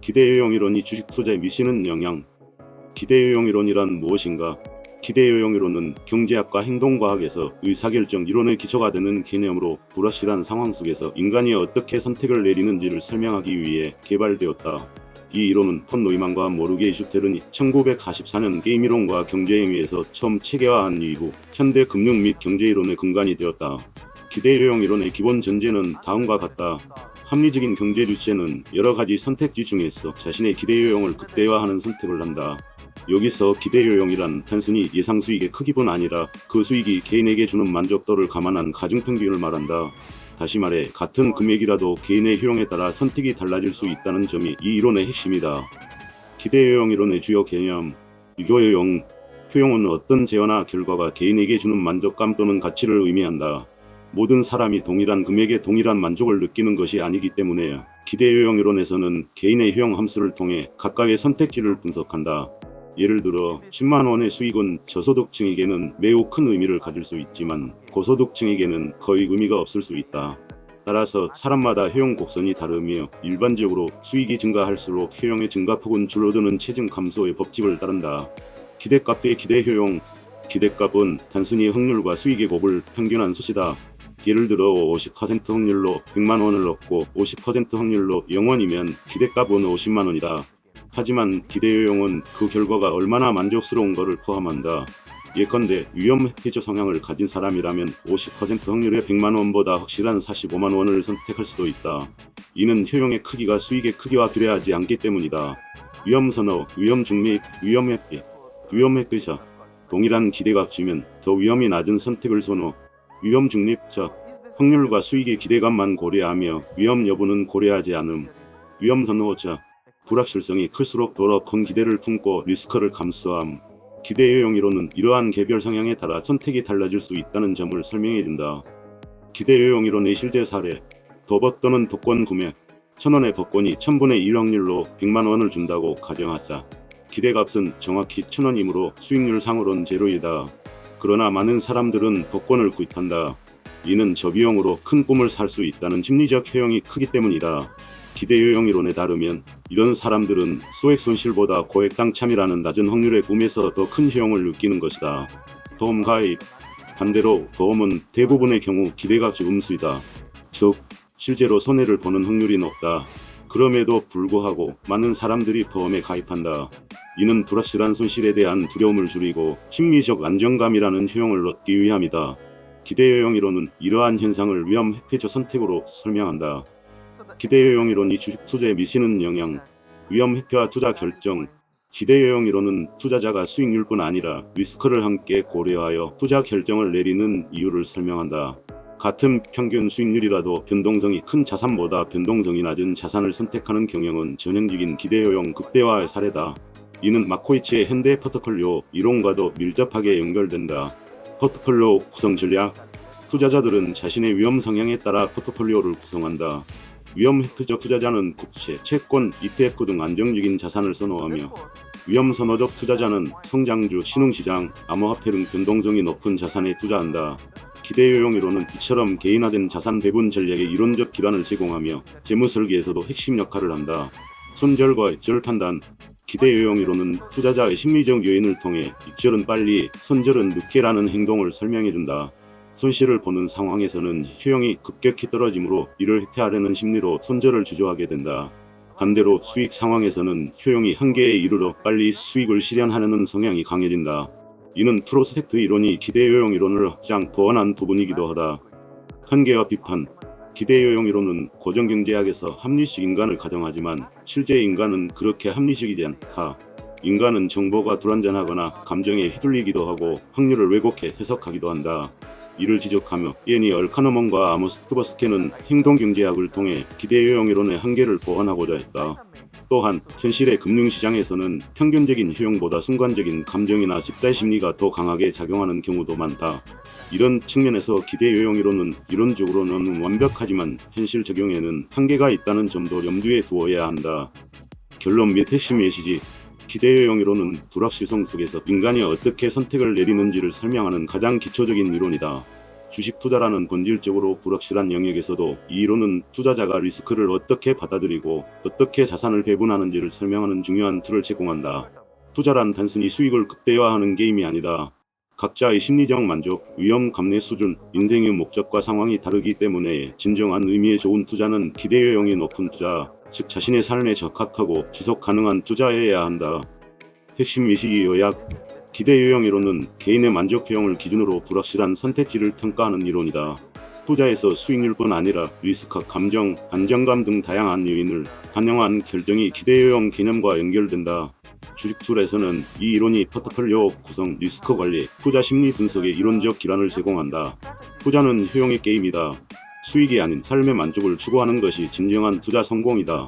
기대요용 이론이 주식 투자에 미치는 영향. 기대요용 이론이란 무엇인가? 기대요용 이론은 경제학과 행동과학에서 의사결정 이론의 기초가 되는 개념으로 불확실한 상황 속에서 인간이 어떻게 선택을 내리는지를 설명하기 위해 개발되었다. 이 이론은 폰 노이만과 모르게 슈텔른이 1944년 게임이론과 경제행위에서 처음 체계화한 이후 현대 금융 및 경제이론의 근간이 되었다. 기대요용 이론의 기본 전제는 다음과 같다. 합리적인 경제 주체는 여러 가지 선택지 중에서 자신의 기대요용을 극대화하는 선택을 한다. 여기서 기대요용이란 단순히 예상 수익의 크기뿐 아니라 그 수익이 개인에게 주는 만족도를 감안한 가중평균을 말한다. 다시 말해 같은 금액이라도 개인의 효용에 따라 선택이 달라질 수 있다는 점이 이 이론의 핵심이다. 기대요용 이론의 주요 개념. 유효요용. 효용은 어떤 재화나 결과가 개인에게 주는 만족감 또는 가치를 의미한다. 모든 사람이 동일한 금액에 동일한 만족을 느끼는 것이 아니기 때문에 기대요용 이론에서는 개인의 효용 함수를 통해 각각의 선택지를 분석한다. 예를 들어 10만원의 수익은 저소득층에게는 매우 큰 의미를 가질 수 있지만 고소득층에게는 거의 의미가 없을 수 있다. 따라서 사람마다 효용 곡선이 다르며 일반적으로 수익이 증가할수록 효용의 증가폭은 줄어드는 체증 감소의 법칙을 따른다. 기대값의 기대효용. 기대값은 단순히 확률과 수익의 곱을 평균한 수치다. 예를 들어 50% 확률로 100만원을 얻고 50% 확률로 0원이면 기대값은 50만원이다. 하지만 기대요용은 그 결과가 얼마나 만족스러운가를 포함한다. 예컨대 위험 회피적 성향을 가진 사람이라면 50% 확률의 100만원보다 확실한 45만원을 선택할 수도 있다. 이는 효용의 크기가 수익의 크기와 비례하지 않기 때문이다. 위험 선호, 위험 중립, 위험 회피. 위험 회피자. 동일한 기대값이면 더 위험이 낮은 선택을 선호. 위험 중립자. 확률과 수익의 기대감만 고려하며 위험 여부는 고려하지 않음. 위험 선호자. 불확실성이 클수록 더러 큰 기대를 품고 리스크를 감수함. 기대요용 이론은 이러한 개별 성향에 따라 선택이 달라질 수 있다는 점을 설명해준다. 기대요용 이론의 실제 사례. 도박 또는 복권 구매. 1000원의 복권이 1000분의 1 확률로 100만원을 준다고 가정하자. 기대값은 정확히 1000원이므로 수익률상으론 제로이다. 그러나 많은 사람들은 복권을 구입한다. 이는 저비용으로 큰 꿈을 살 수 있다는 심리적 효용이 크기 때문이다. 기대요용 이론에 따르면 이런 사람들은 소액 손실보다 고액 당첨이라는 낮은 확률의 꿈에서 더 큰 효용을 느끼는 것이다. 보험 가입. 반대로 보험은 대부분의 경우 기대값이 음수이다. 즉 실제로 손해를 보는 확률이 높다. 그럼에도 불구하고 많은 사람들이 보험에 가입한다. 이는 불확실한 손실에 대한 두려움을 줄이고 심리적 안정감이라는 효용을 얻기 위함이다. 기대요용 이론은 이러한 현상을 위험 회피적 선택으로 설명한다. 기대요용 이론이 주식 투자에 미치는 영향. 위험 회피와 투자 결정. 기대요용 이론은 투자자가 수익률뿐 아니라 리스크를 함께 고려하여 투자 결정을 내리는 이유를 설명한다. 같은 평균 수익률이라도 변동성이 큰 자산보다 변동성이 낮은 자산을 선택하는 경향은 전형적인 기대요용 극대화의 사례다. 이는 마코이치의 현대 포트폴리오 이론과도 밀접하게 연결된다. 포트폴리오 구성 전략. 투자자들은 자신의 위험 성향에 따라 포트폴리오를 구성한다. 위험 회피적 투자자는 국채, 채권, ETF 등 안정적인 자산을 선호하며 위험 선호적 투자자는 성장주, 신흥시장, 암호화폐 등 변동성이 높은 자산에 투자한다. 기대요용 이론은 이처럼 개인화된 자산 배분 전략의 이론적 기반을 제공하며 재무 설계에서도 핵심 역할을 한다. 손절과 익절 판단. 기대요용 이론은 투자자의 심리적 요인을 통해 익절은 빨리, 손절은 늦게라는 행동을 설명해준다. 손실을 보는 상황에서는 효용이 급격히 떨어지므로 이를 회피하려는 심리로 손절을 주저하게 된다. 반대로 수익 상황에서는 효용이 한계에 이르러 빨리 수익을 실현하려는 성향이 강해진다. 이는 프로스펙트 이론이 기대요용 이론을 가장 보완한 부분이기도 하다. 한계와 비판. 기대요용 이론은 고정경제학에서 합리적 인간을 가정하지만 실제 인간은 그렇게 합리적이지 않다. 인간은 정보가 불완전하거나 감정에 휘둘리기도 하고 확률을 왜곡해 해석하기도 한다. 이를 지적하며 애니 얼카너먼과 아모스 트버스케는 행동경제학을 통해 기대요용 이론의 한계를 보완하고자 했다. 또한 현실의 금융시장에서는 평균적인 효용보다 순간적인 감정이나 집단심리가 더 강하게 작용하는 경우도 많다. 이런 측면에서 기대요용 이론은 이론적으로는 완벽하지만 현실 적용에는 한계가 있다는 점도 염두에 두어야 한다. 결론 및 핵심 메시지. 기대요용 이론은 불확실성 속에서 인간이 어떻게 선택을 내리는지를 설명하는 가장 기초적인 이론이다. 주식 투자라는 본질적으로 불확실한 영역에서도 이 이론은 투자자가 리스크를 어떻게 받아들이고 어떻게 자산을 배분하는지를 설명하는 중요한 틀을 제공한다. 투자란 단순히 수익을 극대화하는 게임이 아니다. 각자의 심리적 만족, 위험 감내 수준, 인생의 목적과 상황이 다르기 때문에 진정한 의미의 좋은 투자는 기대요용이 높은 투자, 즉 자신의 삶에 적합하고 지속 가능한 투자여야 한다. 핵심 미식이 요약. 기대요용 이론은 개인의 만족형을 기준으로 불확실한 선택지를 평가하는 이론이다. 투자에서 수익률뿐 아니라 리스크, 감정, 안정감 등 다양한 요인을 반영한 결정이 기대요용 개념과 연결된다. 주식 툴에서는 이 이론이 포트폴리오 구성, 리스크 관리, 투자 심리 분석의 이론적 기반을 제공한다. 투자는 효용의 게임이다. 수익이 아닌 삶의 만족을 추구하는 것이 진정한 투자 성공이다.